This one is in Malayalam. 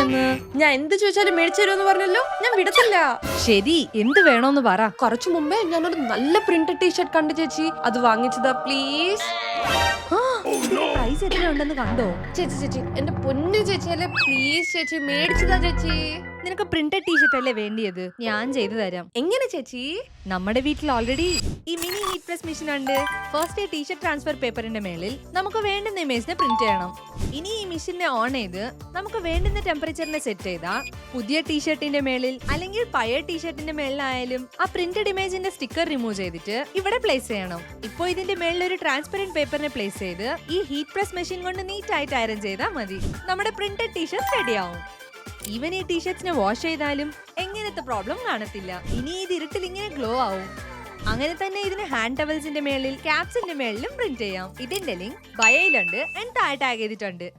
തരുമെന്ന്. ഞാൻ എന്ത് ചോദിച്ചാലും മേടിച്ചു തരുമെന്ന് പറഞ്ഞല്ലോ, ഞാൻ വിടത്തില്ല. ശരി, എന്ത് വേണോന്ന് പറ. കുറച്ചു മുമ്പേ ഞാനൊരു നല്ല പ്രിന്റഡ് ടീഷർട്ട് കണ്ടു ചേച്ചി, അത് വാങ്ങിച്ചതാ പ്ലീസ്. പ്രൈസ് എത്ര ഉണ്ടെന്ന് കണ്ടോ? ചേച്ചി ചേച്ചി എന്റെ പൊന്നു ചേച്ചി അല്ലേ, പ്ലീസ് ചേച്ചി മേടിച്ചതാ ചേച്ചി. നിനക്ക് പ്രിന്റഡ് ടീഷർട്ട് അല്ലേ വേണ്ടിയത്? ഞാൻ ചെയ്തു തരാം. എങ്ങനെ ചേച്ചി? നമ്മുടെ വീട്ടിൽ ഓൾറെഡി ഈ മിനി ഹീറ്റ് പ്രസ് മെഷീൻ ഉണ്ട്. ഫസ്റ്റ് ടീഷർട്ട് ട്രാൻസ്ഫർ പേപ്പറിന്റെ മേളിൽ നമുക്ക് വേണ്ടുന്ന ഇമേജിനെ പ്രിന്റ് ചെയ്യണം. ഇനി ഈ മെഷീനെ ഓൺ ചെയ്ത് നമുക്ക് വേണ്ടുന്ന ടെമ്പറേച്ചറിനെ സെറ്റ് ചെയ്താൽ പുതിയ ടീഷർട്ടിന്റെ മേളിൽ അല്ലെങ്കിൽ പഴയ ടീഷർട്ടിന്റെ മേളിലായാലും ആ പ്രിന്റഡ് ഇമേജിന്റെ സ്റ്റിക്കർ റിമൂവ് ചെയ്തിട്ട് ഇവിടെ പ്ലേസ് ചെയ്യണം. ഇപ്പോൾ ഇതിന്റെ മേളിൽ ഒരു ട്രാൻസ്പെറന്റ് പേപ്പറിനെ പ്ലേസ് ചെയ്ത് ഈ ഹീറ്റ് പ്രസ് മെഷീൻ കൊണ്ട് നീറ്റ് ആയിട്ട് അയറൻ ചെയ്താൽ മതി. നമ്മുടെ പ്രിന്റഡ് ടീഷർട്ട് റെഡി ആവും. ഈവൻ ഈ ടീഷർട്സിനെ വാഷ് ചെയ്താലും എങ്ങനത്തെ പ്രോബ്ലം കാണത്തില്ല. ഇനി ഇത് ഇരുട്ടിൽ ഇങ്ങനെ ഗ്ലോ ആവും. അങ്ങനെ തന്നെ ഇതിന് ഹാൻഡ് ടവൽസിന്റെ മേളിൽ ക്യാപ്സിന്റെ മേളിലും പ്രിന്റ് ചെയ്യാം. ഇതിന്റെ ലിങ്ക് ബയോയിലുണ്ട്, താഴെ ടാഗ് ചെയ്തിട്ടുണ്ട്.